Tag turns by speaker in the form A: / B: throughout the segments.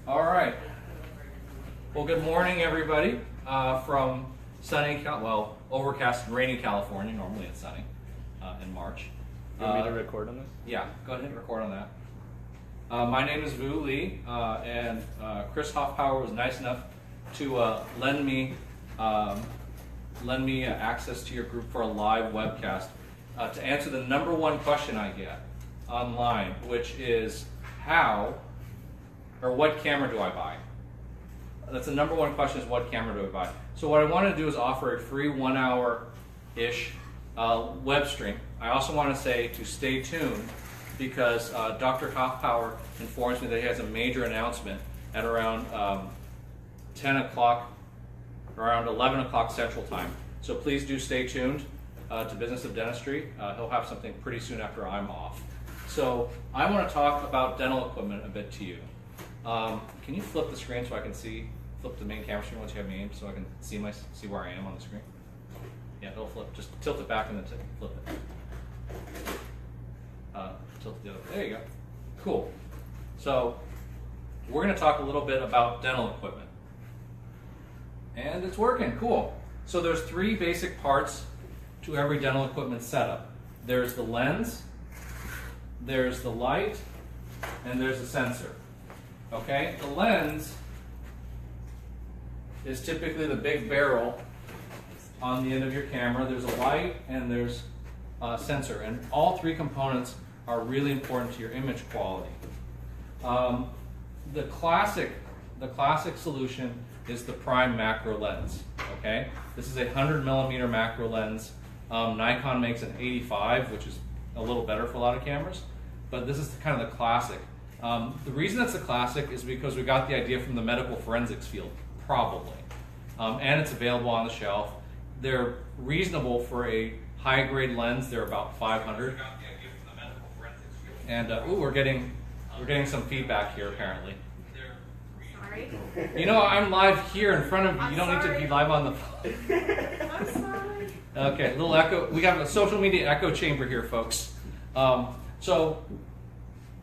A: All right. Well, good morning, everybody, from sunny, overcast and rainy California. Normally it's sunny in March.
B: You want me to record on this?
A: Yeah, go ahead and record on that. My name is Vu Lee, and Chris Hoffpower was nice enough to lend me access to your group for a live webcast to answer the #1 question I get online, which is what camera do I buy? That's the #1 question, is what camera do I buy? So what I want to do is offer a free 1 hour-ish web stream. I also want to say to stay tuned because Dr. Hoffpower informs me that he has a major announcement at around 10 o'clock, around 11 o'clock Central Time. So please do stay tuned to Business of Dentistry. He'll have something pretty soon after I'm off. So I want to talk about dental equipment a bit to you. Can you flip the screen so I can flip the main camera screen once you have me aimed so I can see where I am on the screen? Yeah, it'll flip. Just tilt it back and then flip it. Tilt it the other way. There you go. Cool. So we're going to talk a little bit about dental equipment. And it's working. Cool. So there's 3 basic parts to every dental equipment setup. There's the lens, there's the light, and there's the sensor. Okay? The lens is typically the big barrel on the end of your camera. There's a light and there's a sensor, and all 3 components are really important to your image quality. The classic solution is the prime macro lens. Okay, this is a 100mm macro lens. Nikon makes an 85, which is a little better for a lot of cameras, but this is kind of the classic. The reason it's a classic is because we got the idea from the medical forensics field, probably, and it's available on the shelf. They're reasonable for a high-grade lens. They're about 500. And we're getting some feedback here apparently.
C: Sorry.
A: You know, I'm live here in front of you. You don't need to be live on the phone.
C: I'm sorry.
A: Okay, little echo. We got a social media echo chamber here, folks. So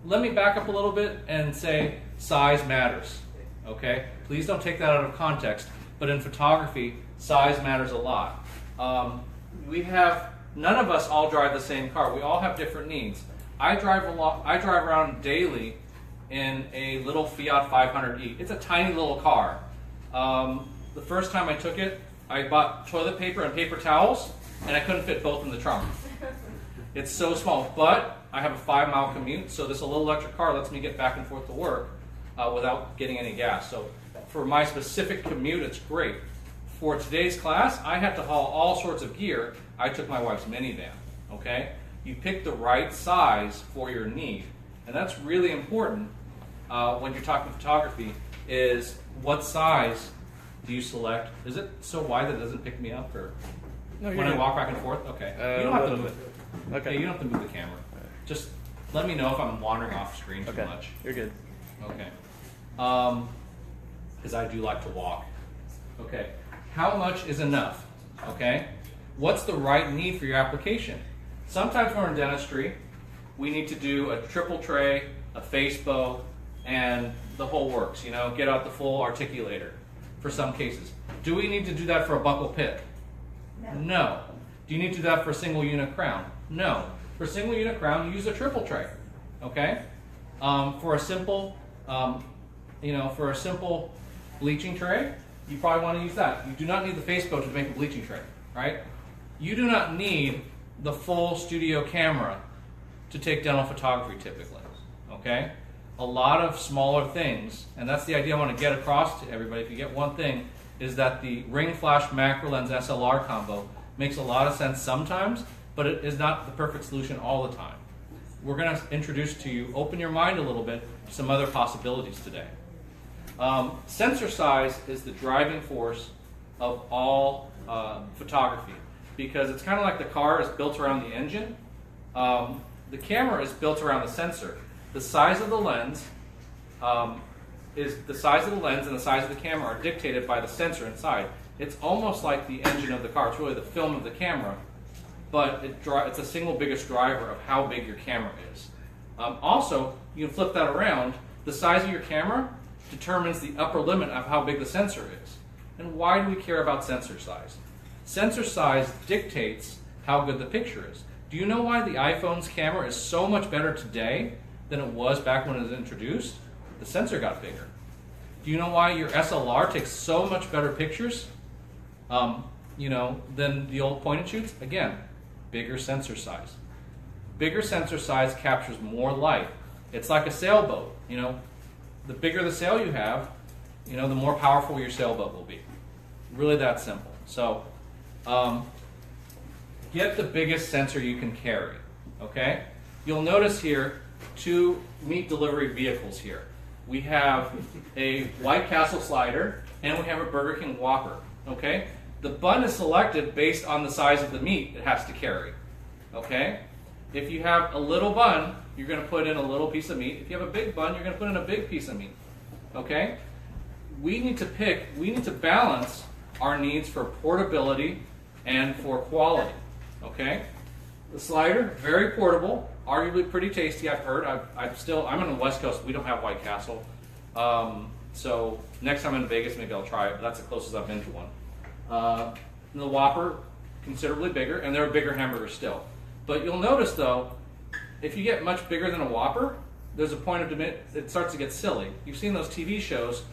A: let me back up a little bit and say size matters. Okay, please don't take that out of context. But in photography, size matters a lot. None of us all drive the same car. We all have different needs. I drive around daily in a little Fiat 500e. It's a tiny little car. The first time I took it, I bought toilet paper and paper towels, and I couldn't fit both in the trunk. It's so small, but I have a 5-mile commute, so this little electric car lets me get back and forth to work without getting any gas. So for my specific commute, it's great. For today's class, I had to haul all sorts of gear. I took my wife's minivan, okay? You pick the right size for your need. And that's really important when you're talking photography, is what size do you select? Is it so wide that it doesn't pick me up? Or
B: no,
A: when I walk back and forth? Okay. You don't have to move it.
B: Okay.
A: Yeah, you don't have to move the camera. Just let me know if I'm wandering off screen too much.
B: You're good.
A: Okay. Because I do like to walk. Okay. How much is enough? Okay. What's the right need for your application? Sometimes when we're in dentistry, we need to do a triple tray, a face bow, and the whole works. You know, get out the full articulator for some cases. Do we need to do that for a buccal pit? No. Do you need to do that for a single unit crown? No. For a single unit crown, you use a triple tray. Okay. For a simple, bleaching tray, you probably want to use that. You do not need the face bow to make a bleaching tray, right? You do not need the full studio camera to take dental photography typically, okay? A lot of smaller things, and that's the idea I want to get across to everybody, if you get one thing, is that the ring flash macro lens SLR combo makes a lot of sense sometimes, but it is not the perfect solution all the time. We're going to introduce to you, open your mind a little bit, to some other possibilities today. Sensor size is the driving force of all photography, because it's kind of like the car is built around the engine. The camera is built around the sensor. The size of the lens and the size of the camera are dictated by the sensor inside. It's almost like the engine of the car. It's really the film of the camera, but it's the single biggest driver of how big your camera is. Also, you can flip that around. The size of your camera determines the upper limit of how big the sensor is. And why do we care about sensor size? Sensor size dictates how good the picture is. Do you know why the iPhone's camera is so much better today than it was back when it was introduced? The sensor got bigger. Do you know why your SLR takes so much better pictures, than the old point and shoots? Again, bigger sensor size. Bigger sensor size captures more light. It's like a sailboat. The bigger the sail you have, the more powerful your sailboat will be. Really that simple. So, get the biggest sensor you can carry. Okay? You'll notice here 2 meat delivery vehicles here. We have a White Castle slider and we have a Burger King Whopper. Okay? The bun is selected based on the size of the meat it has to carry. Okay? If you have a little bun, you're going to put in a little piece of meat. If you have a big bun, you're going to put in a big piece of meat. Okay? We need to balance our needs for portability and for quality. Okay? The slider, very portable, arguably pretty tasty, I've heard. I'm on the West Coast, we don't have White Castle. So next time I'm in Vegas, maybe I'll try it, but that's the closest I've been to one. The Whopper, considerably bigger, and they're a bigger hamburger still. But you'll notice though, if you get much bigger than a Whopper, there's a point of it starts to get silly. You've seen those TV shows,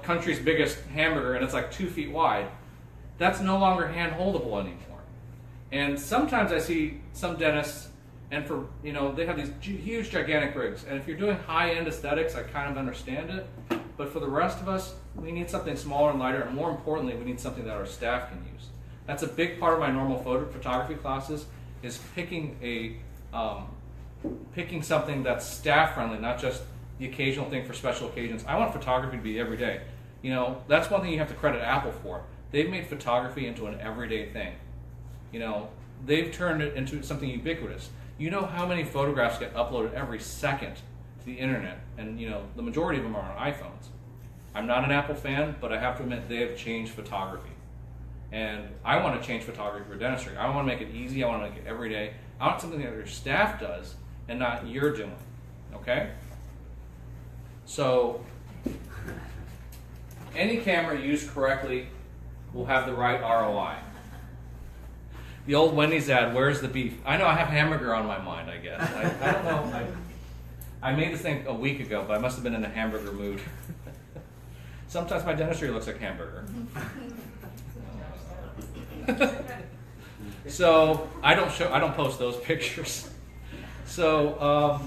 A: country's biggest hamburger, and it's like 2 feet wide. That's no longer hand-holdable anymore. And sometimes I see some dentists, and they have these huge, gigantic rigs. And if you're doing high-end aesthetics, I kind of understand it. But for the rest of us, we need something smaller and lighter, and more importantly, we need something that our staff can use. That's a big part of my normal photography classes, is picking something that's staff-friendly, not just the occasional thing for special occasions. I want photography to be every day. That's one thing you have to credit Apple for. They've made photography into an everyday thing. They've turned it into something ubiquitous. You know how many photographs get uploaded every second to the internet, and the majority of them are on iPhones. I'm not an Apple fan, but I have to admit they have changed photography. And I want to change photography for dentistry. I want to make it easy, I want to make it every day. I want something that your staff does and not you're doing. Okay? So, any camera used correctly will have the right ROI. The old Wendy's ad, where's the beef? I know I have hamburger on my mind, I guess. I don't know. I made this thing a week ago, but I must have been in a hamburger mood. Sometimes my dentistry looks like hamburger. So I don't post those pictures. So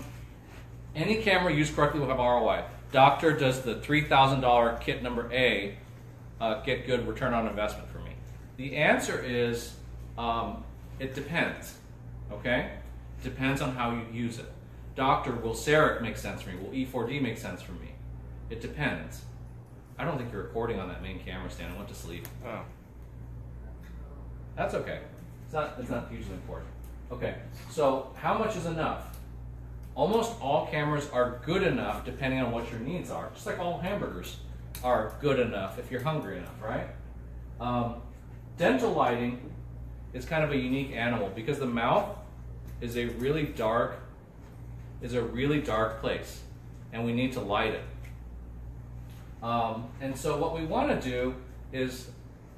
A: any camera used correctly will have ROI. Doctor, does the $3,000 kit number A get good return on investment for me? The answer is it depends. Okay, depends on how you use it. Doctor, will CEREC make sense for me? Will E4D make sense for me? It depends. I don't think you're recording on that main camera stand. I went to sleep. Oh. That's okay. It's not hugely important. Okay, so how much is enough? Almost all cameras are good enough depending on what your needs are. Just like all hamburgers are good enough if you're hungry enough, right? Dental lighting is kind of a unique animal because the mouth is a really dark place, and we need to light it. And so what we want to do is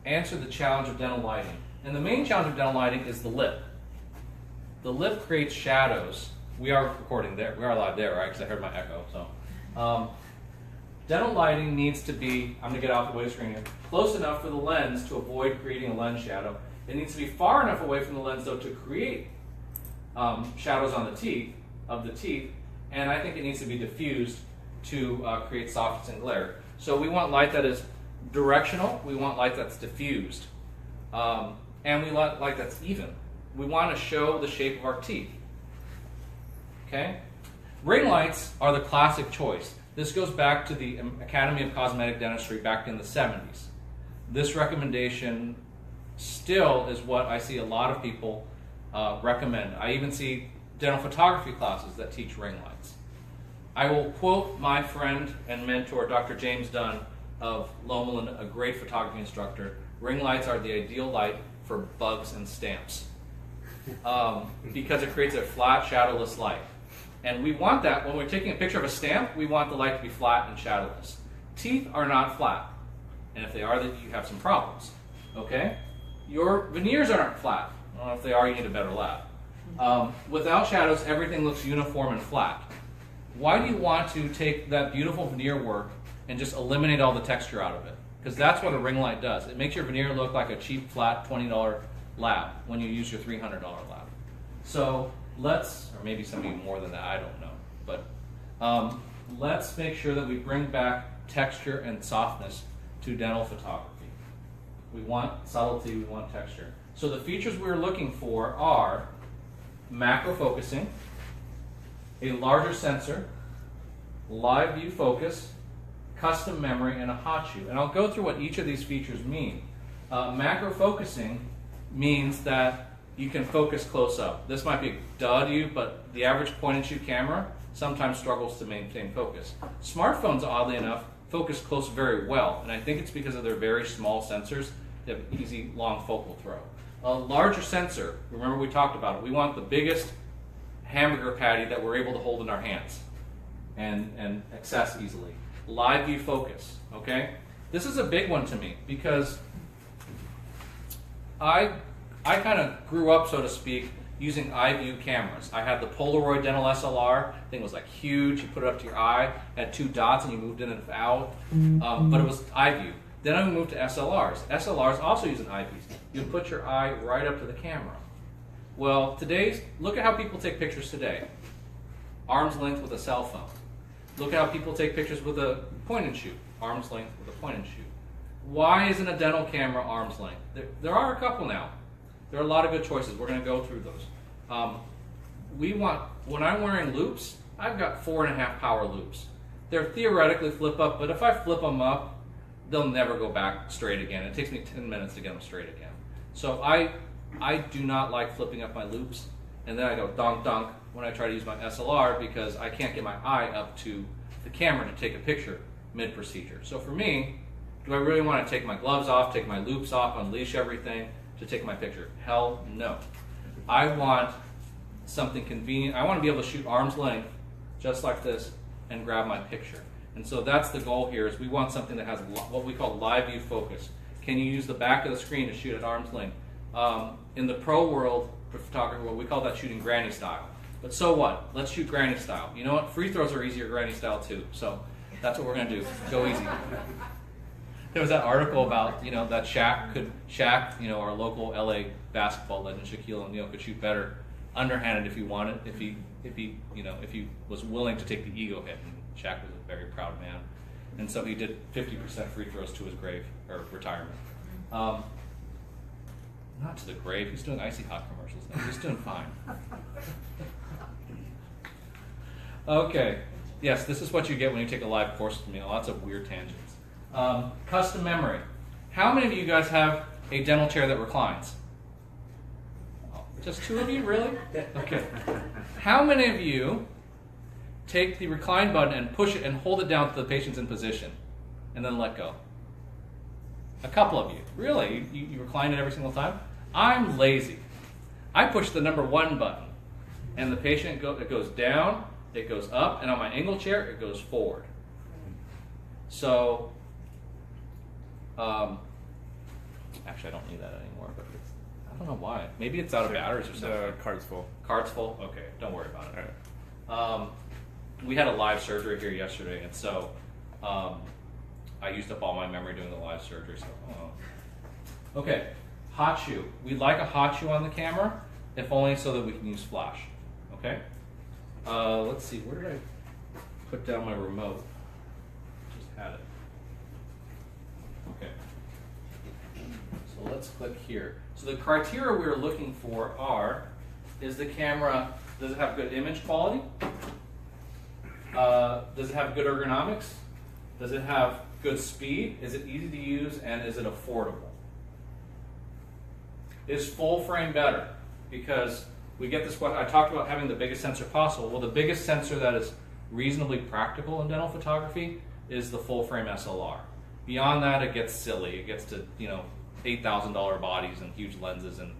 A: answer the challenge of dental lighting. And the main challenge of dental lighting is the lip. The lip creates shadows. We are recording there. We are live there, right? Because I heard my echo. So, dental lighting needs to be, I'm going to get off the way of the screen here, close enough for the lens to avoid creating a lens shadow. It needs to be far enough away from the lens, though, to create shadows on the teeth, and I think it needs to be diffused to create softness and glare. So we want light that is directional, we want light that's diffused, and we want light that's even. We want to show the shape of our teeth. Okay? Ring lights are the classic choice. This goes back to the Academy of Cosmetic Dentistry back in the 70s. This recommendation still is what I see a lot of people recommend. I even see dental photography classes that teach ring lights. I will quote my friend and mentor, Dr. James Dunn of Lomond, a great photography instructor. Ring lights are the ideal light for bugs and stamps because it creates a flat, shadowless light. And we want that when we're taking a picture of a stamp, we want the light to be flat and shadowless. teeth are not flat. And if they are, then you have some problems. Okay? Your veneers aren't flat. I don't know if they are, you need a better lab. Without shadows, everything looks uniform and flat. Why do you want to take that beautiful veneer work and just eliminate all the texture out of it? Because that's what a ring light does. It makes your veneer look like a cheap, flat $20 lab when you use your $300 lab. So let's, or maybe some even more than that, I don't know. But let's make sure that we bring back texture and softness to dental photography. We want subtlety, we want texture. So the features we're looking for are macro focusing, a larger sensor, live view focus, custom memory, and a hot shoe. And I'll go through what each of these features mean. Macro focusing means that you can focus close up. This might be a duh to you, but the average point and shoot camera sometimes struggles to maintain focus. Smartphones, oddly enough, focus close very well, and I think it's because of their very small sensors. They have easy, long focal throw. A larger sensor, remember we talked about it, we want the biggest hamburger patty that we're able to hold in our hands and access easily. Live view focus, okay? This is a big one to me because I kind of grew up, so to speak, using eye view cameras. I had the Polaroid dental SLR. Thing was like huge. You put it up to your eye, had 2 dots, and you moved in and out. But it was eye view. Then I moved to SLRs. SLRs also use an eyepiece. You put your eye right up to the camera. Well, look at how people take pictures today. Arm's length with a cell phone. Look at how people take pictures with a point and shoot. Arm's length with a point and shoot. Why isn't a dental camera arm's length? There are a couple now. There are a lot of good choices. We're going to go through those. When I'm wearing loops, I've got 4.5 power loops. They're theoretically flip up, but if I flip them up, they'll never go back straight again. It takes me 10 minutes to get them straight again. So I do not like flipping up my loops, and then I go donk donk when I try to use my SLR because I can't get my eye up to the camera to take a picture mid-procedure. So for me, do I really want to take my gloves off, take my loops off, unleash everything to take my picture? Hell no. I want something convenient. I want to be able to shoot arm's length just like this and grab my picture. And so that's the goal here, is we want something that has what we call live view focus. Can you use the back of the screen to shoot at arm's length? In the pro world, for photography world, we call that shooting granny style. But so what? Let's shoot granny style. You know what? Free throws are easier granny style too. So that's what we're going to do. Go easy. There was that article about, that Shaq, our local LA basketball legend, Shaquille O'Neal, could shoot better underhanded if he wanted, if he was willing to take the ego hit. And Shaq was a very proud man, and so he did 50% free throws to his grave or retirement. Not to the grave. He's doing icy hot commercials now. He's doing fine. Okay. Yes, this is what you get when you take a live course with me. Lots of weird tangents. Custom memory. How many of you guys have a dental chair that reclines? Oh, just 2 of you, really? Okay. How many of you take the recline button and push it and hold it down to the patient's in position and then let go? A couple of you. Really? You recline it every single time? I'm lazy. I push the number 1 button and the patient it goes down, it goes up, and on my angle chair it goes forward. So actually I don't need that anymore, but I don't know why. Maybe it's out of batteries or something.
B: The card's full.
A: Card's full? Okay, don't worry about it. All right. We had a live surgery here yesterday, and so I used up all my memory doing the live surgery. So, okay, hot shoe. We'd like a hot shoe on the camera, if only so that we can use flash. Okay. Let's see. Where did I put down my remote? Just had it. Okay. So let's click here. So the criteria we're looking for is the camera, does it have good image quality? Does it have good ergonomics? Does it have good speed? Is it easy to use, and is it affordable? Is full frame better? Because we get this question, I talked about having the biggest sensor possible. Well, the biggest sensor that is reasonably practical in dental photography is the full frame SLR. Beyond that, it gets silly. It gets to, $8,000 bodies and huge lenses. And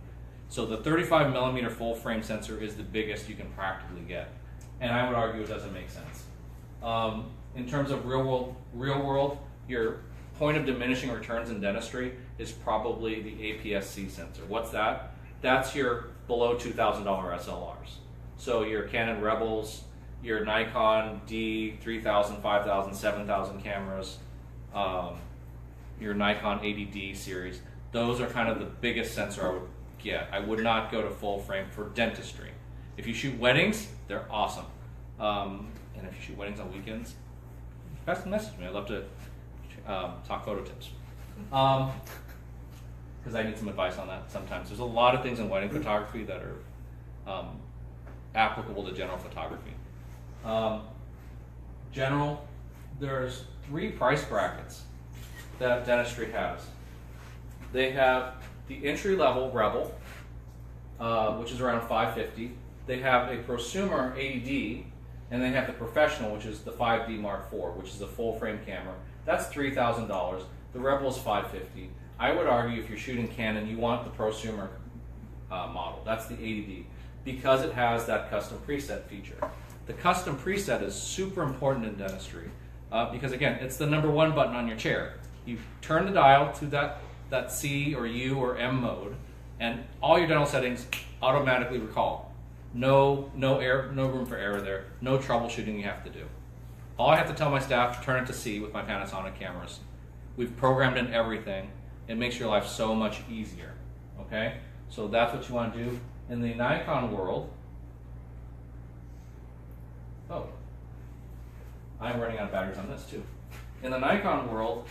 A: so the 35mm full frame sensor is the biggest you can practically get. And I would argue it doesn't make sense. in terms of real world, your point of diminishing returns in dentistry is probably the APS-C sensor. What's that? That's your below $2,000 SLRs. So your Canon Rebels, your Nikon D 3000, 5000, 7000 cameras, your Nikon 80D series. Those are kind of the biggest sensor I would get. I would not go to full frame for dentistry. If you shoot weddings, they're awesome. And if you shoot weddings on weekends, message me. I'd love to talk photo tips. Because I need some advice on that sometimes. There's a lot of things in wedding photography that are applicable to general photography. There's 3 price brackets that dentistry has. They have the entry-level Rebel, which is around $550. They have a prosumer 80D, and they have the professional, which is the 5D Mark IV, which is a full-frame camera. That's $3,000. The Rebel is $550. I would argue if you're shooting Canon, you want the prosumer model. That's the 80D, because it has that custom preset feature. The custom preset is super important in dentistry because, again, it's the #1 button on your chair. You turn the dial to that C or U or M mode, and all your dental settings automatically recall. No room for error there. No troubleshooting you have to do. All I have to tell my staff to turn it to C with my Panasonic cameras. We've programmed in everything. It makes your life so much easier. Okay, so that's what you want to do. In the Nikon world, I'm running out of batteries on this too. In the Nikon world,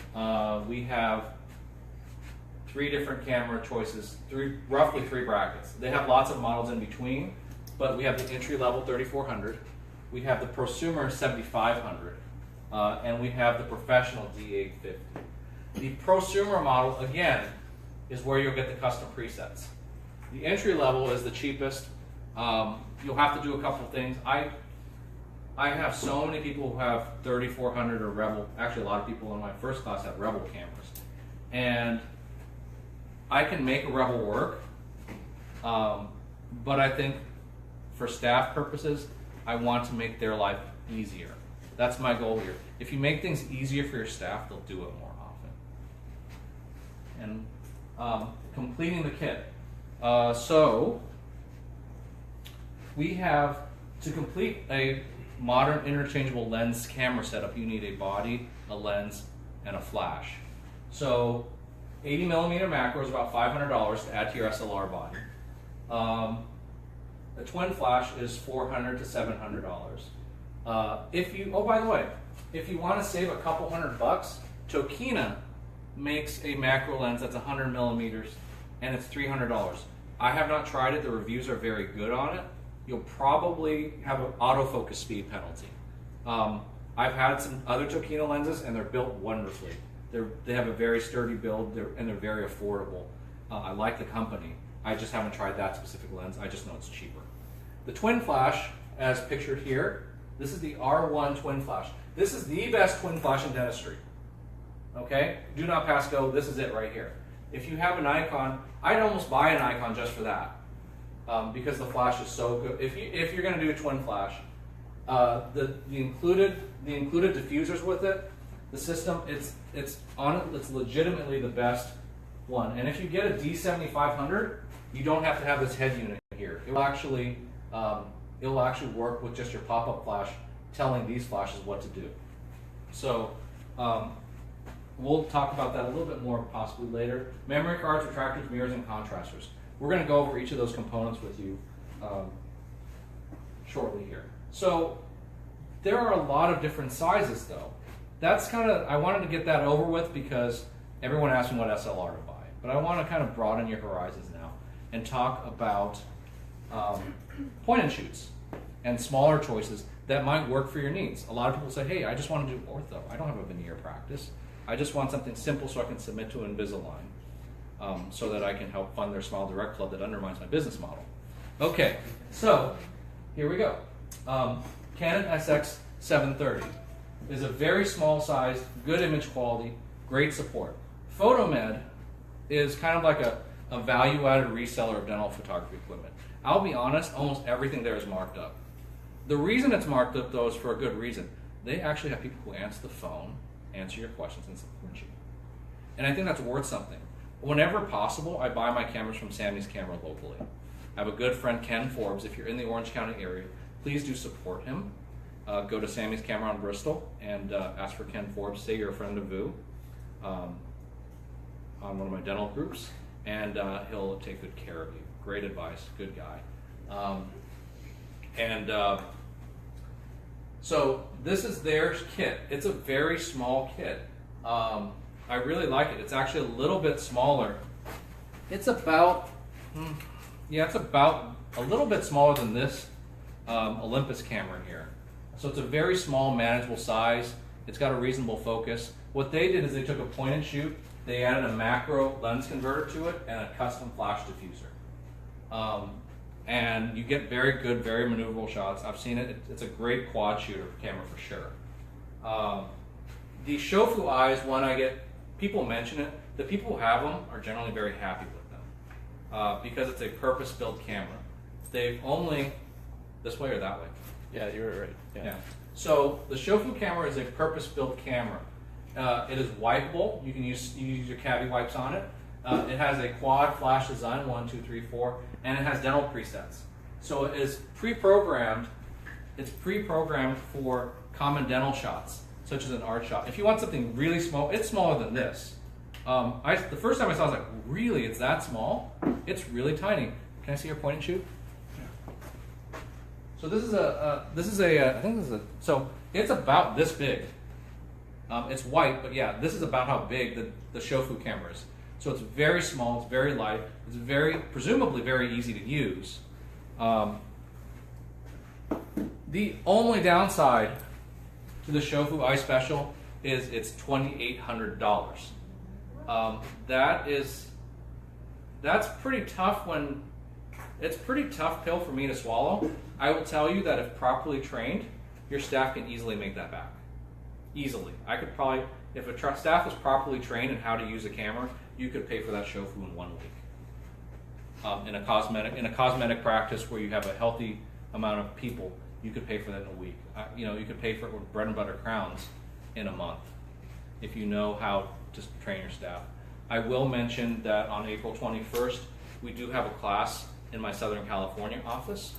A: we have 3 different camera choices, roughly 3 brackets. They have lots of models in between, but we have the entry-level 3400, we have the prosumer 7500, and we have the professional D850. The prosumer model, again, is where you'll get the custom presets. The entry-level is the cheapest. You'll have to do a couple things. I have so many people who have 3400 or Rebel. Actually, a lot of people in my first class have Rebel cameras. And I can make a Rebel work, but I think for staff purposes, I want to make their life easier. That's my goal here. If you make things easier for your staff, they'll do it more often. And completing the kit. So we have, to complete a modern interchangeable lens camera setup, you need a body, a lens, and a flash. So 80mm macro is about $500 to add to your SLR body. A twin flash is $400 to $700. By the way, if you want to save a couple $100, Tokina makes a macro lens that's 100mm and it's $300. I have not tried it. The reviews are very good on it. You'll probably have an autofocus speed penalty. I've had some other Tokina lenses and they're built wonderfully. They have a very sturdy build and they're very affordable. I like the company. I just haven't tried that specific lens. I just know it's cheaper. The twin flash, as pictured here, this is the R1 twin flash. This is the best twin flash in dentistry. Okay? Do not pass go. This is it right here. If you have a Nikon, I'd almost buy a Nikon just for that. Because the flash is so good. If you're going to do a twin flash, the included diffusers with it, the system, it's legitimately the best one. And if you get a D7500, you don't have to have this head unit here. It will actually work with just your pop-up flash, telling these flashes what to do. So we'll talk about that a little bit more possibly later. Memory cards, retractors, mirrors, and contrasters. We're going to go over each of those components with you shortly here. So there are a lot of different sizes though. That's I wanted to get that over with because everyone asked me what SLR to buy. But I want to kind of broaden your horizons now and talk about point and shoots and smaller choices that might work for your needs. A lot of people say, hey, I just want to do ortho. I don't have a veneer practice. I just want something simple so I can submit to Invisalign. So that I can help fund their Smile Direct Club that undermines my business model. Okay, so here we go. Canon SX730 is a very small size, good image quality, great support. Photomed is kind of like a value-added reseller of dental photography equipment. I'll be honest, almost everything there is marked up. The reason it's marked up though is for a good reason. they actually have people who answer the phone, answer your questions, and support you. And I think that's worth something. Whenever possible, I buy my cameras from Sammy's Camera locally. I have a good friend, Ken Forbes. If you're in the Orange County area, please do support him. Go to Sammy's Camera on Bristol and ask for Ken Forbes. Say you're a friend of Vu on one of my dental groups, and he'll take good care of you. Great advice, good guy. So this is their kit. It's a very small kit. I really like it. It's actually a little bit smaller. It's about, it's about a little bit smaller than this Olympus camera here. So it's a very small, manageable size. It's got a reasonable focus. What they did is they took a point and shoot, they added a macro lens converter to it, and a custom flash diffuser. And you get very good, very maneuverable shots. I've seen it. It's a great quad shooter camera for sure. The Shofu Eye is one I get, people mention it. The people who have them are generally very happy with them because it's a purpose-built camera. They've only, this way or that way?
B: Yeah, you're right. Yeah.
A: So the Shofu camera is a purpose-built camera. It is wipeable. You can use your cavity wipes on it. It has a quad flash design, 1, 2, 3, 4, and it has dental presets. So it is pre-programmed. It's pre-programmed for common dental shots, such as an art shot. If you want something really small, it's smaller than this. The first time I saw it, I was like, really, it's that small? It's really tiny. Can I see your point and shoot? So so it's about this big. It's white, but yeah, this is about how big the Shofu camera is. So it's very small, it's very light, it's presumably very easy to use. The only downside to the Shofu Eye Special is it's $2,800. That's pretty tough it's pretty tough pill for me to swallow. I will tell you that if properly trained, your staff can easily make that back. Easily. I could probably, if a staff is properly trained in how to use a camera, you could pay for that Shofu in 1 week. In a cosmetic practice where you have a healthy amount of people, you could pay for that in a week. You could pay for it with bread and butter crowns in a month if you know how to train your staff. I will mention that on April 21st, we do have a class in my Southern California office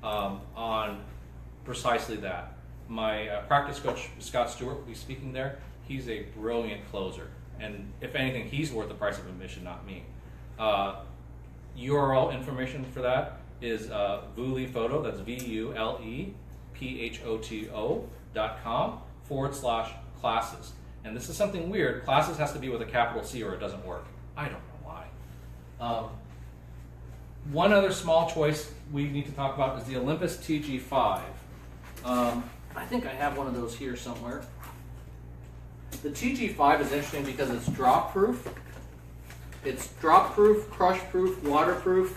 A: on precisely that. My practice coach, Scott Stewart, will be speaking there. He's a brilliant closer. And if anything, he's worth the price of admission, not me. URL information for that is VulePhoto, that's VulePhoto.com/classes. And this is something weird. Classes has to be with a capital C or it doesn't work. I don't know why. One other small choice we need to talk about is the Olympus TG-5. I think I have one of those here somewhere. The TG-5 is interesting because it's drop proof. It's drop proof, crush proof, waterproof,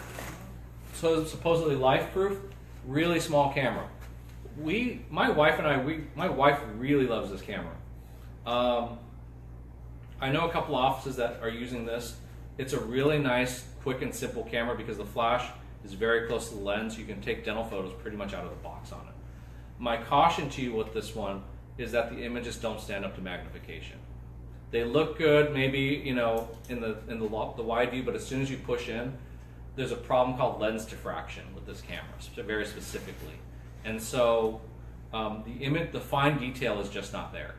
A: so it's supposedly life proof. Really small camera. My wife really loves this camera. I know a couple offices that are using this. It's a really nice, quick and simple camera because the flash is very close to the lens. You can take dental photos pretty much out of the box on it. My caution to you with this one is that the images don't stand up to magnification. They look good, maybe in the wide view, but as soon as you push in, there's a problem called lens diffraction with this camera, very specifically. And so the fine detail is just not there.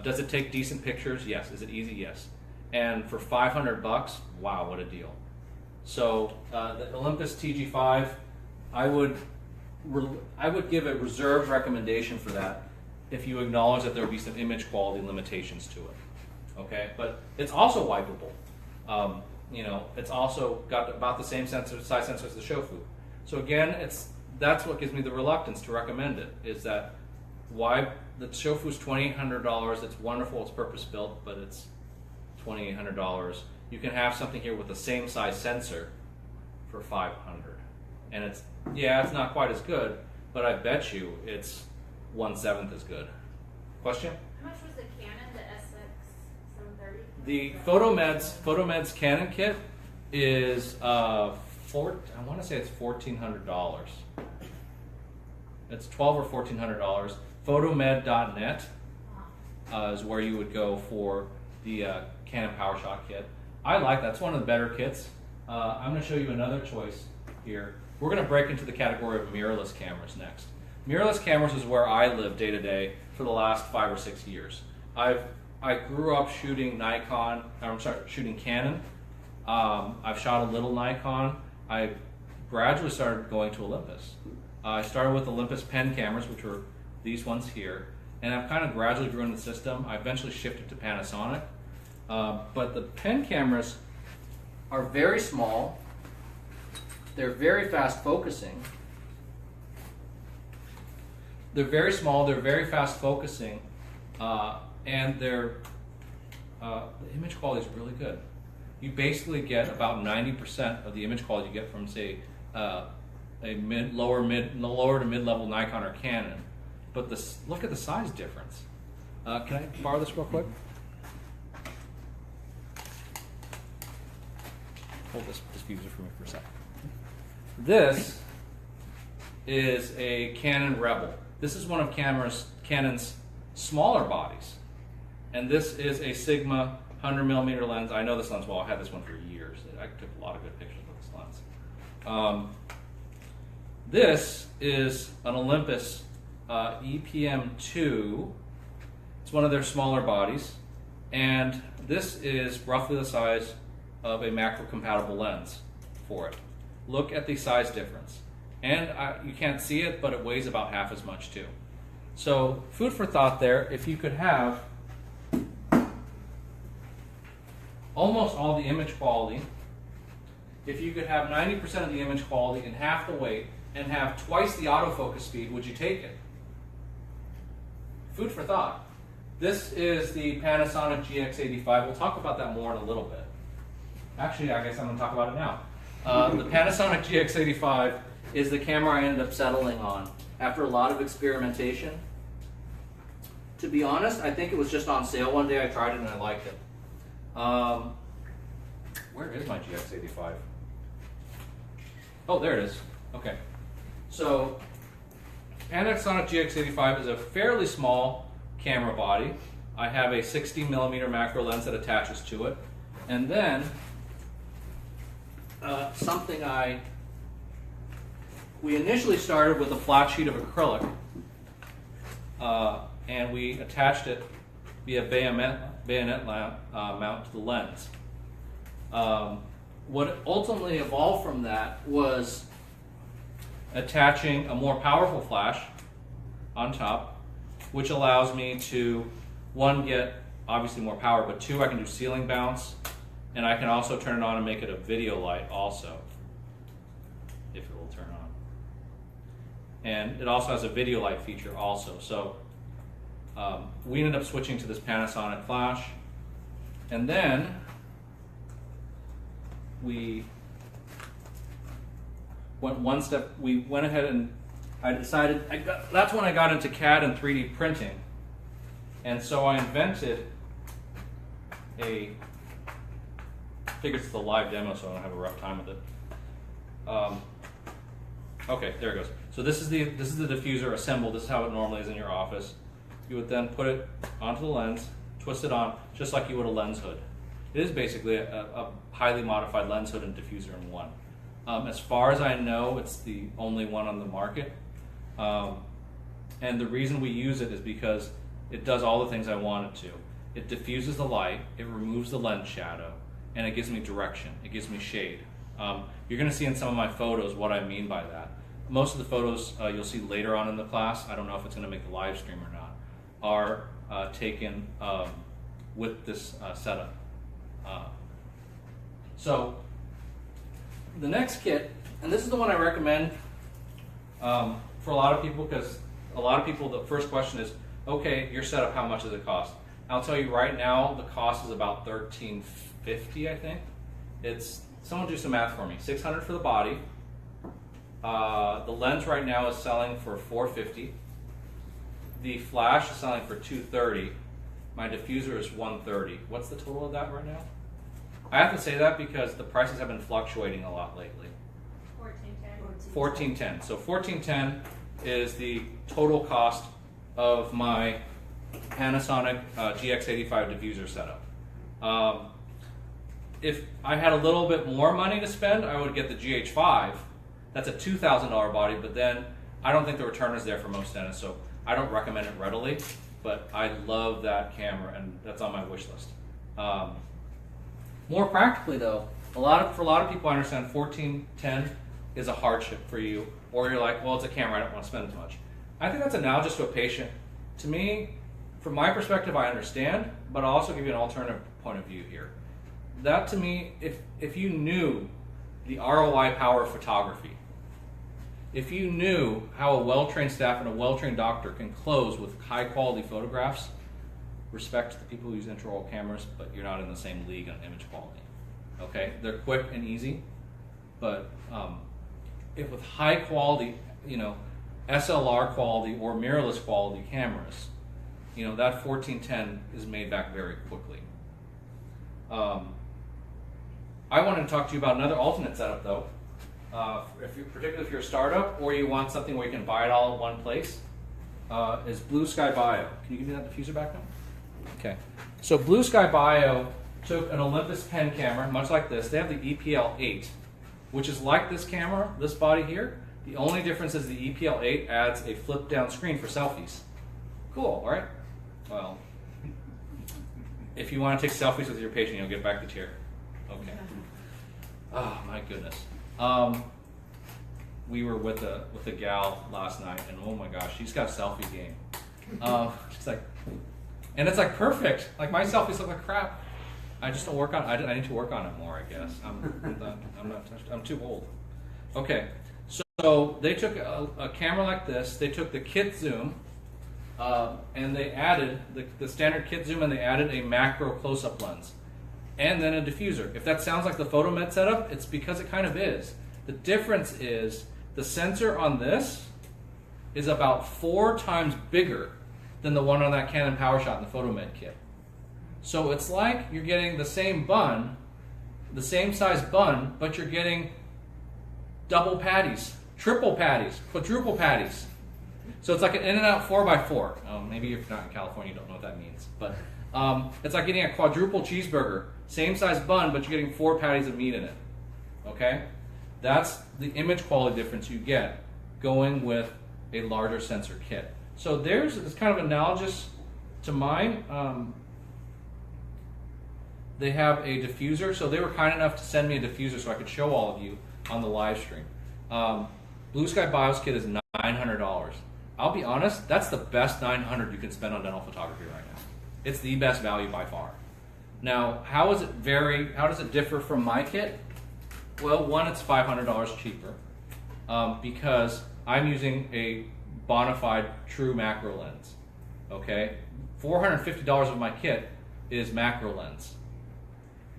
A: Does it take decent pictures? Yes. Is it easy? Yes. And for $500, wow, what a deal. So the Olympus TG-5, I would give a reserved recommendation for that if you acknowledge that there will be some image quality limitations to it. Okay, but it's also wipeable. It's also got about the same size sensor as the Shofu. So again, that's what gives me the reluctance to recommend it. Is that why the Shofu's $2,800? It's wonderful, it's purpose built, but it's $2,800. You can have something here with the same size sensor for $500, and it's not quite as good, but I bet you it's 1/7 as good. Question?
C: How much was the Canon, the SX730?
A: The Photomed's Canon kit is I want to say it's $1,400. It's $1,200 or $1,400. Photomed.net is where you would go for the Canon PowerShot kit. I like that's one of the better kits. I'm going to show you another choice here. We're going to break into the category of mirrorless cameras next. Mirrorless cameras is where I live day to day for the last 5 or 6 years. I grew up shooting shooting Canon. I've shot a little Nikon. I gradually started going to Olympus. I started with Olympus PEN cameras, which were these ones here, and I've kind of gradually grew in the system. I eventually shifted to Panasonic, but the PEN cameras are very small. They're very fast focusing. They're very small. They're very fast focusing, and the image quality is really good. You basically get about 90% of the image quality you get from, say, a lower to mid-level Nikon or Canon. But look at the size difference. Can I borrow this real quick? Hold this diffuser for me for a second. This is a Canon Rebel. This is one of Canon's smaller bodies. And this is a Sigma 100mm lens. I know this lens well. I had this one for years. I took a lot of good pictures with this lens. This is an Olympus EPM2. It's one of their smaller bodies. And this is roughly the size of a macro-compatible lens for it. Look at the size difference. And you can't see it, but it weighs about half as much too. So food for thought there. If you could have almost all the image quality, if you could have 90% of the image quality and half the weight and have twice the autofocus speed, would you take it? Food for thought. This is the Panasonic GX85. We'll talk about that more in a little bit. Actually, I guess I'm going to talk about it now. The Panasonic GX85 is the camera I ended up settling on after a lot of experimentation. To be honest, I think it was just on sale one day. I tried it and I liked it. Where is my GX85? Oh, there it is. Okay. So, Panasonic GX85 is a fairly small camera body. I have a 60mm macro lens that attaches to it. And then, we initially started with a flat sheet of acrylic, and we attached it via bayonet mount to the lens. What ultimately evolved from that was attaching a more powerful flash on top, which allows me to, one, get obviously more power, but two, I can do ceiling bounce, and I can also turn it on and make it a video light also, if it will turn on. And it also has a video light feature also. So we ended up switching to this Panasonic flash, and then we went one step. We went ahead and I decided, that's when I got into CAD and 3D printing. And so I invented I figured it's the live demo, so I don't have a rough time with it. Okay, there it goes. So this is the diffuser assembled. This is how it normally is in your office. You would then put it onto the lens, twist it on, just like you would a lens hood. It is basically a highly modified lens hood and diffuser in one. As far as I know, it's the only one on the market. And the reason we use it is because it does all the things I want it to. It diffuses the light, it removes the lens shadow, and it gives me direction, it gives me shade. You're going to see in some of my photos what I mean by that. Most of the photos you'll see later on in the class, I don't know if it's going to make the live stream or not, are taken with this setup. So the next kit, and this is the one I recommend for a lot of people, because a lot of people, the first question is, okay, your setup, how much does it cost? I'll tell you right now, the cost is about $13.50, I think. Someone do some math for me. $600 for the body. The lens right now is selling for $450. The flash is selling for $230. My diffuser is $130. What's the total of that right now? I have to say that because the prices have been fluctuating a lot lately.
C: $14.10.
A: $14.10. So $14.10 is the total cost of my Panasonic GX85 diffuser setup. If I had a little bit more money to spend, I would get the GH5. That's a $2,000 body, but then I don't think the return is there for most dentists, so I don't recommend it readily, but I love that camera, and that's on my wish list. More practically though, for a lot of people, I understand 1410 is a hardship for you, or you're like, well, it's a camera, I don't want to spend as much. I think that's analogous to a patient. To me, from my perspective, I understand, but I'll also give you an alternative point of view here. That to me, if you knew the ROI power of photography, if you knew how a well-trained staff and a well-trained doctor can close with high-quality photographs, respect to the people who use intraoral cameras, but you're not in the same league on image quality. Okay, they're quick and easy, but if with high-quality, SLR quality or mirrorless quality cameras, that 1410 is made back very quickly. I wanted to talk to you about another alternate setup though. Particularly if you're a startup or you want something where you can buy it all in one place, is BlueSkyBio. Can you give me that diffuser back now? Okay. So BlueSkyBio took an Olympus PEN camera, much like this. They have the EPL8, which is like this camera, this body here. The only difference is the EPL8 adds a flip-down screen for selfies. Cool, right? Well, if you want to take selfies with your patient, you'll get back the chair. Okay. Oh my goodness. We were with a gal last night, and oh my gosh, she's got a selfie game. She's like, and it's like perfect. Like my selfies look like crap. I just don't work on. I need to work on it more, I guess. I'm too old. Okay, so they took a camera like this. They took the kit zoom, and they added the standard kit zoom, and they added a macro close-up lens, and then a diffuser. If that sounds like the Photomed setup, it's because it kind of is. The difference is the sensor on this is about 4 times bigger than the one on that Canon PowerShot in the Photomed kit. So it's like you're getting the same bun, the same size bun, but you're getting double patties, triple patties, quadruple patties. So it's like an In-N-Out 4x4. Maybe if you're not in California, you don't know what that means. But it's like getting a quadruple cheeseburger, same size bun, but you're getting 4 patties of meat in it. Okay? That's the image quality difference you get going with a larger sensor kit. So theirs is kind of analogous to mine. They have a diffuser, so they were kind enough to send me a diffuser so I could show all of you on the live stream. BlueSkyBio's kit is $900. I'll be honest, that's the best $900 you can spend on dental photography right now. It's the best value by far. Now, how does it differ from my kit? Well, one, it's $500 cheaper because I'm using a bona fide true macro lens. Okay, $450 of my kit is macro lens.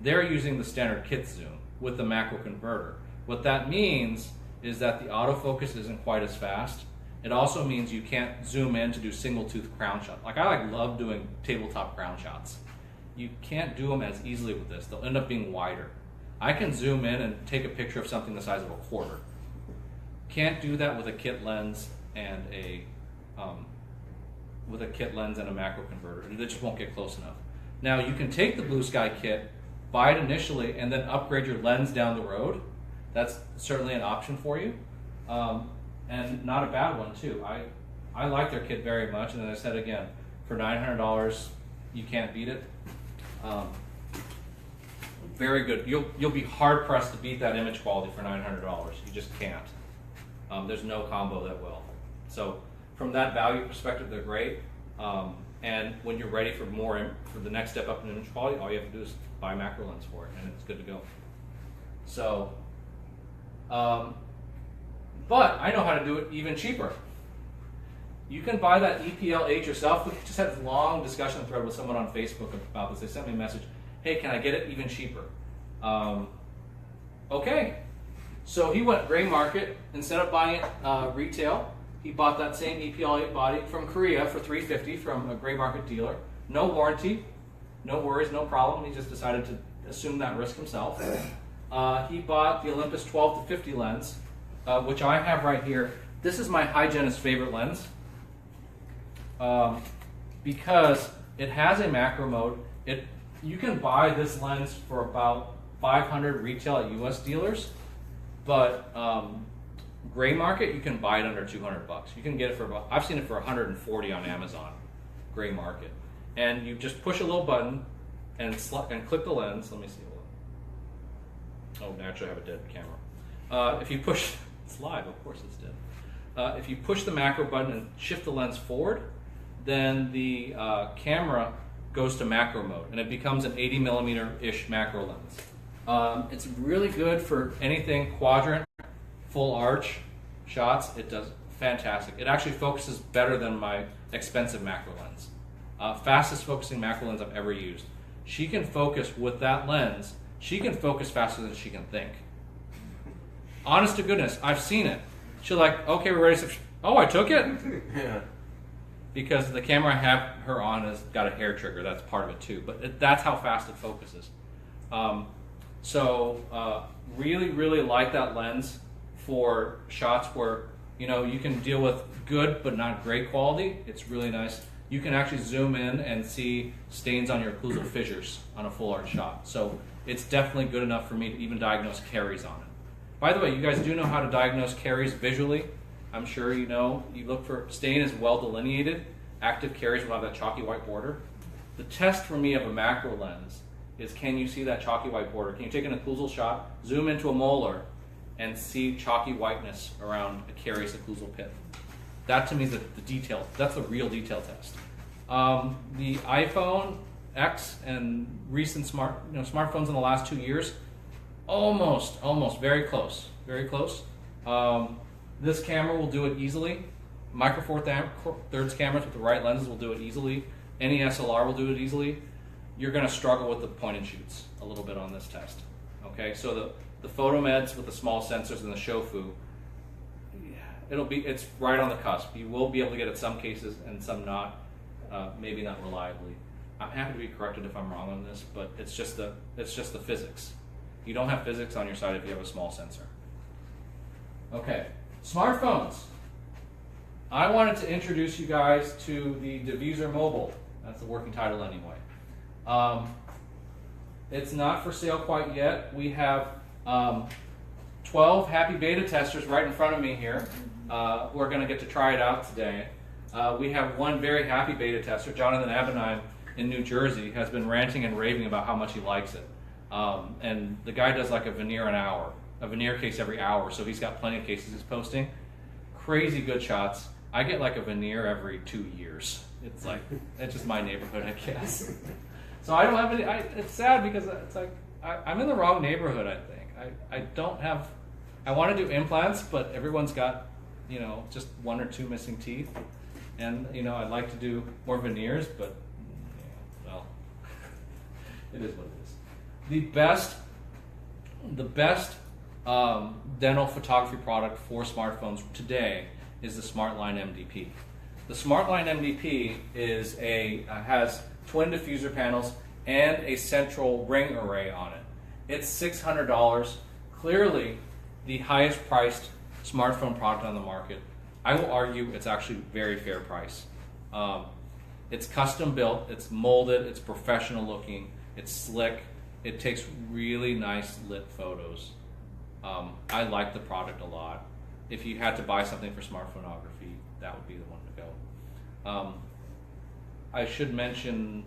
A: They're using the standard kit zoom with the macro converter. What that means is that the autofocus isn't quite as fast. It also means you can't zoom in to do single tooth crown shots. Like I love doing tabletop crown shots. You can't do them as easily with this. They'll end up being wider. I can zoom in and take a picture of something the size of a quarter. Can't do that with a kit lens and a macro converter. They just won't get close enough. Now you can take the Blue Sky kit, buy it initially, and then upgrade your lens down the road. That's certainly an option for you, and not a bad one too. I like their kit very much, and as I said again, for $900, you can't beat it. Very good. You'll be hard pressed to beat that image quality for $900. You just can't. There's no combo that will. So from that value perspective, they're great. And when you're ready for the next step up in image quality, all you have to do is buy a macro lens for it, and it's good to go. So, but I know how to do it even cheaper. You can buy that EPL8 yourself. We just had a long discussion thread with someone on Facebook about this. They sent me a message, hey, can I get it even cheaper? Okay. So he went gray market. Instead of buying it retail, he bought that same EPL8 body from Korea for $350 from a gray market dealer. No warranty, no worries, no problem. He just decided to assume that risk himself. He bought the Olympus 12-50 lens, which I have right here. This is my hygienist's favorite lens. because it has a macro mode. You can buy this lens for about $500 retail at US dealers, but gray market you can buy it under $200. You can get it for about, I've seen it for $140 on Amazon, gray market. And you just push a little button and click the lens. Let me see. Oh, naturally I have a dead camera. If you push, it's live, of course it's dead. If you push the macro button and shift the lens forward, then the camera goes to macro mode and it becomes an 80mm-ish macro lens. It's really good for anything quadrant, full arch shots. It does fantastic. It actually focuses better than my expensive macro lens. Fastest focusing macro lens I've ever used. She can focus with that lens. She can focus faster than she can think. Honest to goodness, I've seen it. She's like, okay, we're ready. Oh, I took it?
B: Yeah.
A: Because the camera I have her on has got a hair trigger. That's part of it too. But that's how fast it focuses. Really, really like that lens for shots where you can deal with good but not great quality. It's really nice. You can actually zoom in and see stains on your occlusal fissures on a full art shot. So it's definitely good enough for me to even diagnose caries on it. By the way, you guys do know how to diagnose caries visually. I'm sure you know. You look for stain is well delineated. Active caries will have that chalky white border. The test for me of a macro lens is, can you see that chalky white border? Can you take an occlusal shot, zoom into a molar, and see chalky whiteness around a carious occlusal pit? That to me is the detail. That's the real detail test. The iPhone X and recent smartphones in the last 2 years, almost, very close. This camera will do it easily. Micro Four Thirds cameras with the right lenses will do it easily. Any SLR will do it easily. You're going to struggle with the point and shoots a little bit on this test. Okay, so the Photomeds with the small sensors and the Shofu, it's right on the cusp. You will be able to get it some cases and some not, maybe not reliably. I'm happy to be corrected if I'm wrong on this, but it's just the physics. You don't have physics on your side if you have a small sensor. Okay, smartphones. I wanted to introduce you guys to the diVuser Mobile. That's the working title anyway. It's not for sale quite yet. We have 12 happy beta testers right in front of me here who are going to get to try it out today. We have one very happy beta tester, Jonathan Abenheim in New Jersey, has been ranting and raving about how much he likes it. And the guy does like a veneer case every hour, so he's got plenty of cases he's posting. Crazy good shots. I get like a veneer every 2 years. It's like, it's just my neighborhood, I guess. So I don't have any, it's sad because it's like, I'm in the wrong neighborhood, I think. I don't have, I want to do implants, but everyone's got, just 1 or 2 missing teeth. And, I'd like to do more veneers, but, well, it is what it is. The best dental photography product for smartphones today is the SmartLine MDP. The SmartLine MDP has twin diffuser panels and a central ring array on it. It's $600, clearly the highest priced smartphone product on the market. I will argue it's actually very fair price. It's custom built, it's molded, it's professional looking, it's slick, it takes really nice lit photos. I like the product a lot. If you had to buy something for smartphonography, that would be the one to go. I should mention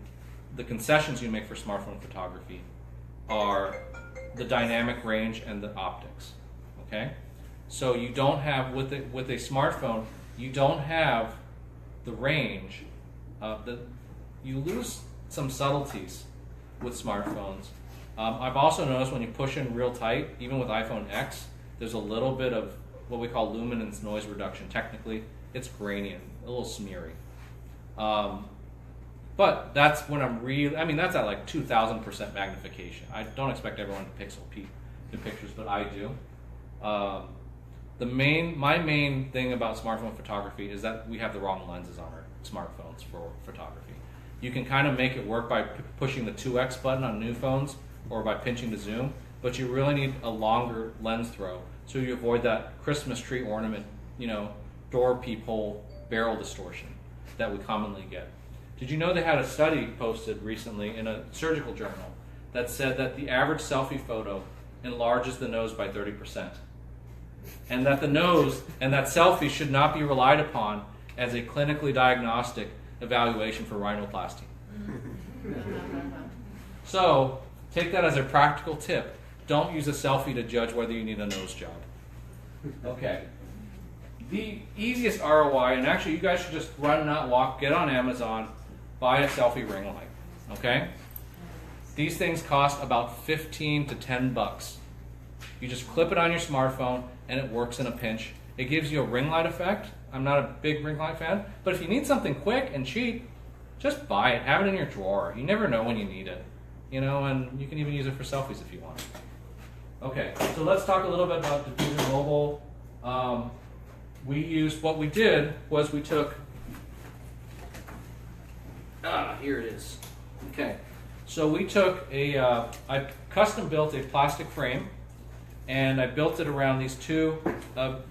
A: the concessions you make for smartphone photography are the dynamic range and the optics. Okay, so you don't have with a smartphone, you don't have the range. You lose some subtleties with smartphones. I've also noticed when you push in real tight, even with iPhone X, there's a little bit of what we call luminance noise reduction. Technically, it's grainy and a little smeary. But that's when I'm that's at like 2,000% magnification. I don't expect everyone to pixel peep the pictures, but I do. My main thing about smartphone photography is that we have the wrong lenses on our smartphones for photography. You can kind of make it work by pushing the 2x button on new phones or by pinching to zoom, but you really need a longer lens throw so you avoid that Christmas tree ornament, door peephole barrel distortion. that we commonly get. Did you know they had a study posted recently in a surgical journal that said that the average selfie photo enlarges the nose by 30%? And that the nose and that selfie should not be relied upon as a clinically diagnostic evaluation for rhinoplasty. So, take that as a practical tip. Don't use a selfie to judge whether you need a nose job. Okay. The easiest ROI, and actually you guys should just run, not walk, get on Amazon, buy a selfie ring light. Okay? These things cost about 15 to 10 bucks. You just clip it on your smartphone and it works in a pinch. It gives you a ring light effect. I'm not a big ring light fan, but if you need something quick and cheap, just buy it. Have it in your drawer. You never know when you need it. You know, and you can even use it for selfies if you want. Okay, so let's talk a little bit about diffuser mobile. What we did was we took, here it is. Okay, so we took I custom built a plastic frame, and I built it around these two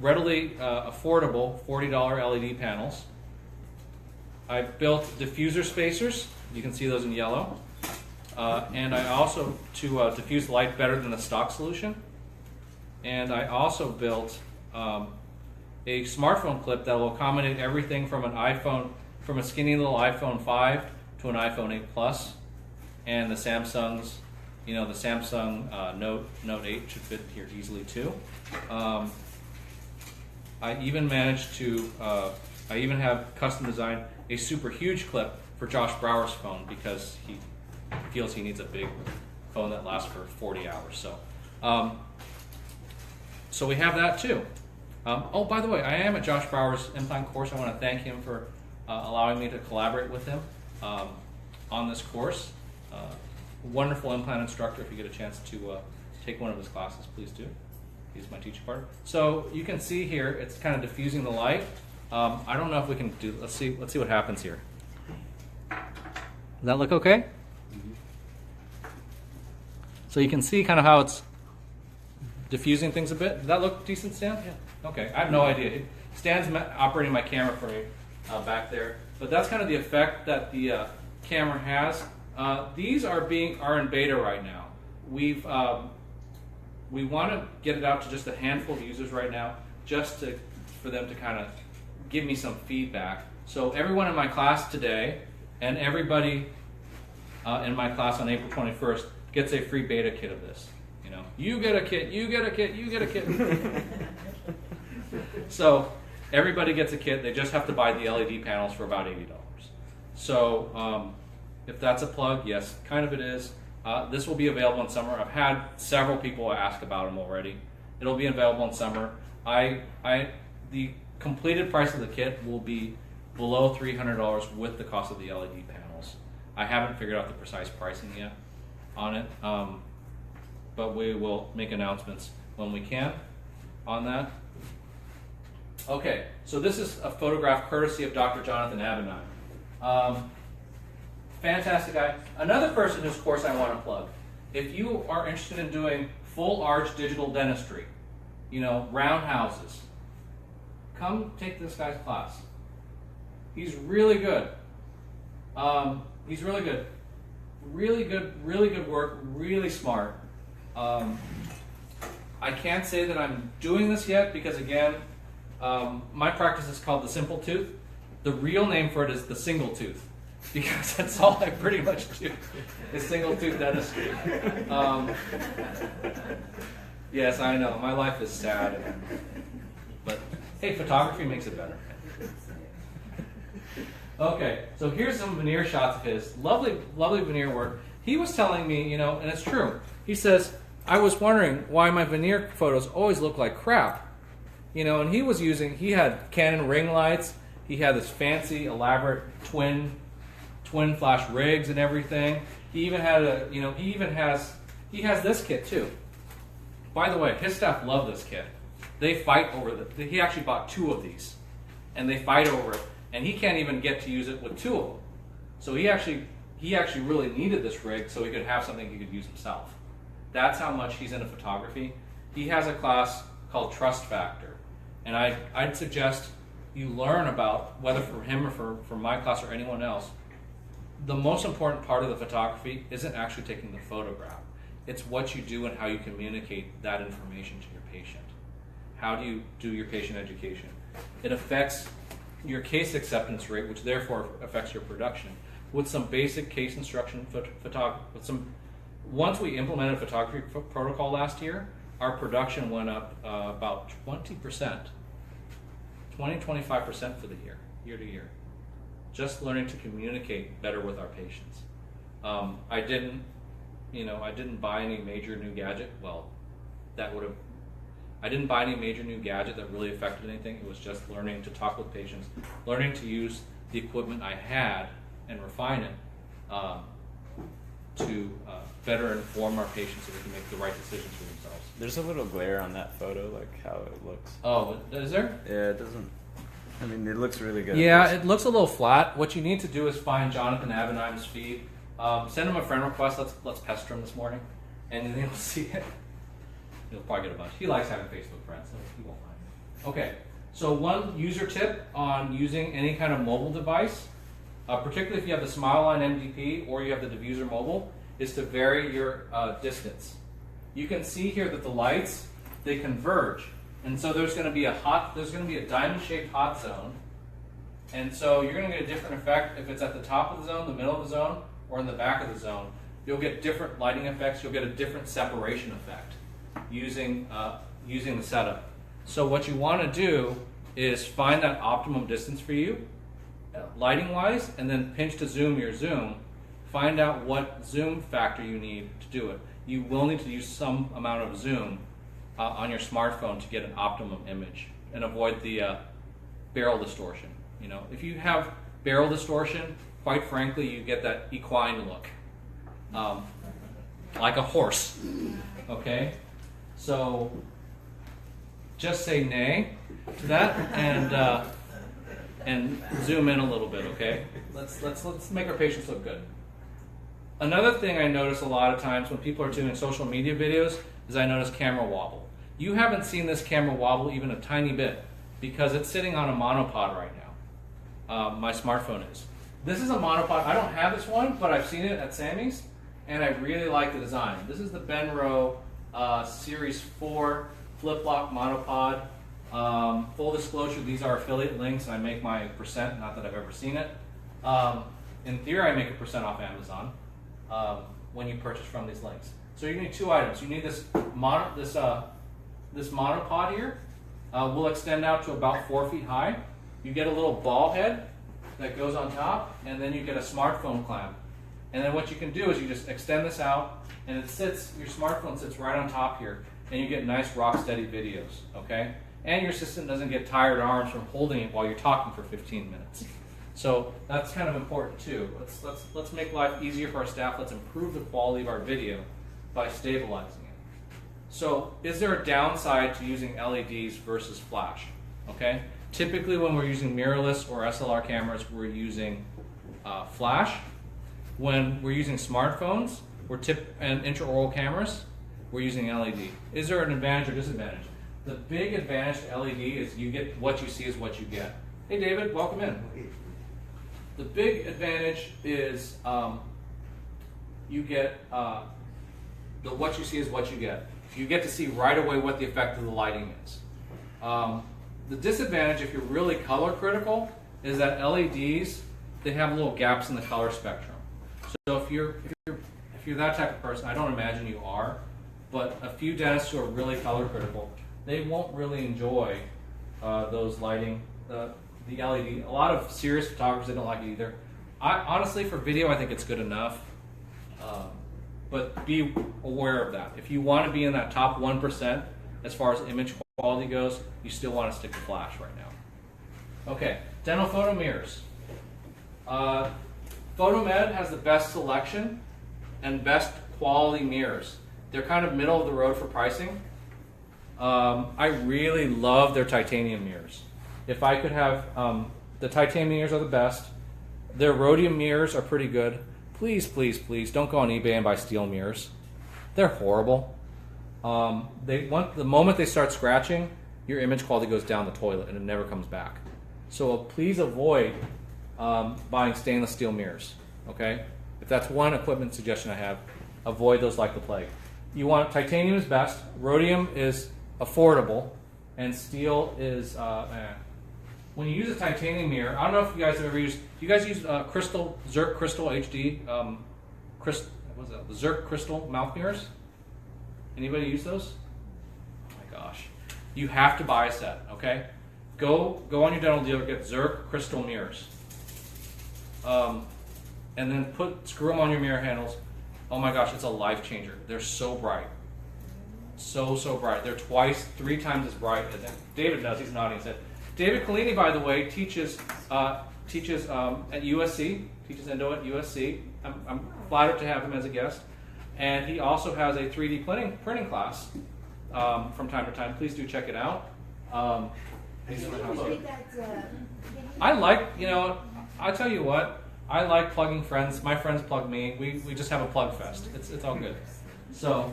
A: readily affordable $40 LED panels. I built diffuser spacers. You can see those in yellow. And I also, to diffuse light better than the stock solution. And I also built a smartphone clip that will accommodate everything from from a skinny little iPhone 5 to an iPhone 8 Plus, and the Samsung's, the Samsung Note 8 should fit here easily too. I even have custom designed a super huge clip for Josh Brower's phone because he feels he needs a big phone that lasts for 40 hours. So we have that too. Oh, by the way, I am at Josh Brower's implant course. I want to thank him for allowing me to collaborate with him on this course. Wonderful implant instructor. If you get a chance to take one of his classes, please do. He's my teaching partner. So you can see here, it's kind of diffusing the light. I don't know if we can do. Let's see what happens here. Does that look okay? So you can see kind of how it's diffusing things a bit. Does that look decent, Stan? Yeah. Okay. I have no idea. Stan's operating my camera for me back there, but that's kind of the effect that the camera has. These are in beta right now. We want to get it out to just a handful of users right now, just for them to kind of give me some feedback. So everyone in my class today, and everybody in my class on April 21st gets a free beta kit of this. You get a kit, you get a kit, you get a kit. So everybody gets a kit. They just have to buy the LED panels for about $80. So if that's a plug, yes, kind of it is. This will be available in summer. I've had several people ask about them already. It'll be available in summer. The completed price of the kit will be below $300 with the cost of the LED panels. I haven't figured out the precise pricing yet on it, but we will make announcements when we can on that. Okay, so this is a photograph courtesy of Dr. Jonathan Abenine. Fantastic guy. Another person whose course I want to plug. If you are interested in doing full arch digital dentistry, roundhouses, come take this guy's class. He's really good. He's really good. Really good work, really smart. I can't say that I'm doing this yet because, again, my practice is called the simple tooth. The real name for it is the single tooth, because that's all I pretty much do is single tooth dentistry. Yes, I know, my life is sad, but hey, photography makes it better. Okay, so here's some veneer shots of his. Lovely veneer work. He was telling me, and it's true. He says, I was wondering why my veneer photos always look like crap. And he had Canon ring lights. He had this fancy, elaborate twin flash rigs and everything. He even had he has this kit too. By the way, his staff love this kit. They fight over he actually bought 2 of these, and they fight over it. And he can't even get to use it with 2 of them. So he actually really needed this rig so he could have something he could use himself. That's how much he's into photography. He has a class called Trust Factor. And I'd suggest you learn about, whether for him or for my class or anyone else, the most important part of the photography isn't actually taking the photograph. It's what you do and how you communicate that information to your patient. How do you do your patient education? It affects your case acceptance rate, which therefore affects your production. With some basic case instruction once we implemented a photography protocol last year, our production went up about 20%, 20-25% for the year to year. Just learning to communicate better with our patients. I didn't buy any major new gadget. Well, I didn't buy any major new gadget that really affected anything. It was just learning to talk with patients, learning to use the equipment I had and refine it to better inform our patients so they can make the right decisions for themselves.
B: There's a little glare on that photo, like how it looks.
A: Oh, is there?
B: Yeah, it doesn't. I mean, it looks really good.
A: Yeah, it looks a little flat. What you need to do is find Jonathan Abenheim's feed, send him a friend request. Let's pester him this morning, and then you'll see it. You'll probably get a bunch. He likes having Facebook friends, so he won't find it. Okay, so one user tip on using any kind of mobile device, particularly if you have the Smileline MDP or you have the diVuser mobile, is to vary your distance. You can see here that the lights, they converge. And so there's going to be a diamond-shaped hot zone, and so you're going to get a different effect if it's at the top of the zone, the middle of the zone, or in the back of the zone. You'll get different lighting effects. You'll get a different separation effect using the setup. So what you want to do is find that optimum distance for you, lighting-wise, and then pinch to zoom your zoom. Find out what zoom factor you need to do it. You will need to use some amount of zoom on your smartphone to get an optimum image and avoid the barrel distortion. You know, if you have barrel distortion, quite frankly, you get that equine look, like a horse. Okay, so just say nay to that and zoom in a little bit. Okay, let's make our patients look good. Another thing I notice a lot of times when people are doing social media videos is I notice camera wobble. You haven't seen this camera wobble even a tiny bit because it's sitting on a monopod right now. My smartphone is. This is a monopod. I don't have this one, but I've seen it at Sammy's, and I really like the design. This is the Benro Series 4 flip-flop monopod. Full disclosure, these are affiliate links, and I make my percent, not that I've ever seen it. In theory, I make a percent off Amazon when you purchase from these links. So you need two items. You need this monopod here. Will extend out to about 4 feet high. You get a little ball head that goes on top, and then you get a smartphone clamp. And then what you can do is you just extend this out, and your smartphone sits right on top here, and you get nice rock steady videos, okay? And your assistant doesn't get tired arms from holding it while you're talking for 15 minutes. So that's kind of important too. Let's make life easier for our staff. Let's improve the quality of our video by stabilizing it. So is there a downside to using LEDs versus flash? Okay. Typically when we're using mirrorless or SLR cameras, we're using flash. When we're using smartphones and intraoral cameras, we're using LED. Is there an advantage or disadvantage? The big advantage to LED is you get what you see is what you get. Hey David, welcome in. The big advantage is you get what you see is what you get. You get to see right away what the effect of the lighting is. The disadvantage, if you're really color critical, is that LEDs, they have little gaps in the color spectrum. So if you're that type of person, I don't imagine you are, but a few dentists who are really color critical, they won't really enjoy those lighting, the LED. A lot of serious photographers, they don't like it either. Honestly, for video, I think it's good enough. But be aware of that. If you want to be in that top 1% as far as image quality goes, you still want to stick to flash right now. Okay, dental photo mirrors. Photomed has the best selection and best quality mirrors. They're kind of middle of the road for pricing. I really love their titanium mirrors. If I could have, the titanium mirrors are the best. Their rhodium mirrors are pretty good. Please, please, please don't go on eBay and buy steel mirrors. They're horrible. The moment they start scratching, your image quality goes down the toilet and it never comes back. So please avoid buying stainless steel mirrors. Okay, if that's one equipment suggestion I have, avoid those like the plague. You want titanium is best, rhodium is affordable, and steel is When you use a titanium mirror, I don't know if you guys have ever used. Do you guys use Zerk Crystal HD? What's that? The Zerk Crystal mouth mirrors. Anybody use those? Oh my gosh, you have to buy a set. Okay, go on your dental dealer, get Zerk Crystal mirrors, and then screw them on your mirror handles. Oh my gosh, it's a life changer. They're so bright. So bright. They're 3 times as bright as David does. He's nodding his head. David Collini, by the way, teaches at USC, teaches endo at USC. I'm flattered to have him as a guest. And he also has a 3D printing class from time to time. Please do check it out. I like, I tell you what, I like plugging friends. My friends plug me. We just have a plug fest. It's all good. So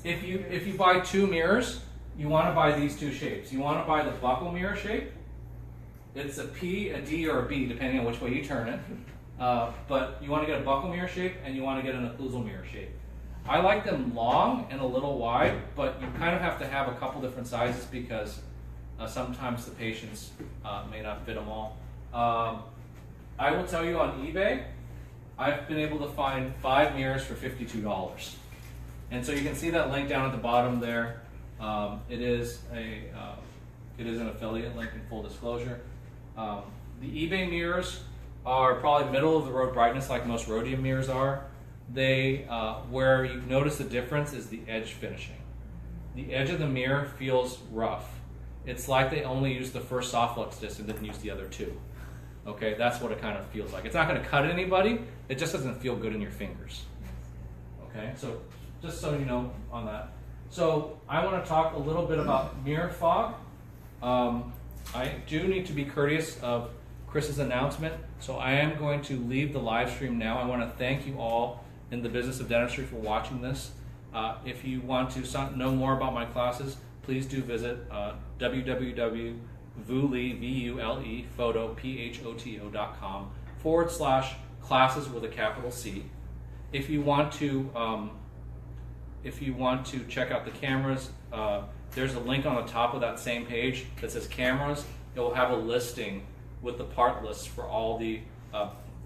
A: if you buy 2 mirrors, you want to buy these 2 shapes. You want to buy the buckle mirror shape. It's a P, a D, or a B, depending on which way you turn it. But you want to get a buckle mirror shape, and you want to get an occlusal mirror shape. I like them long and a little wide, but you kind of have to have a couple different sizes because sometimes the patients may not fit them all. I will tell you on eBay, I've been able to find 5 mirrors for $52. And so you can see that link down at the bottom there. It is an affiliate link in full disclosure. The eBay mirrors are probably middle of the road brightness like most rhodium mirrors are. They, where you notice the difference is the edge finishing. The edge of the mirror feels rough. It's like they only used the first soft flux disc and didn't use the other 2. Okay, that's what it kind of feels like. It's not going to cut anybody, it just doesn't feel good in your fingers. Okay, so just so you know on that. So I want to talk a little bit about mirror fog. I do need to be courteous of Chris's announcement, so I am going to leave the live stream now. I want to thank you all in the business of dentistry for watching this. If you want to know more about my classes, please do visit www.photo.com/classes with a capital C. If you want to check out the cameras, there's a link on the top of that same page that says cameras. It will have a listing with the part lists for all the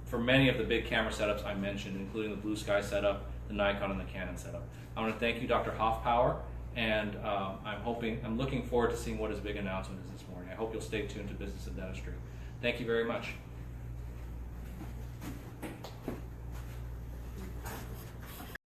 A: for many of the big camera setups I mentioned, including the BlueSky setup, the Nikon, and the Canon setup. I want to thank you, Dr. Hoffpower, and I'm looking forward to seeing what his big announcement is this morning. I hope you'll stay tuned to Business of Dentistry. Thank you very much.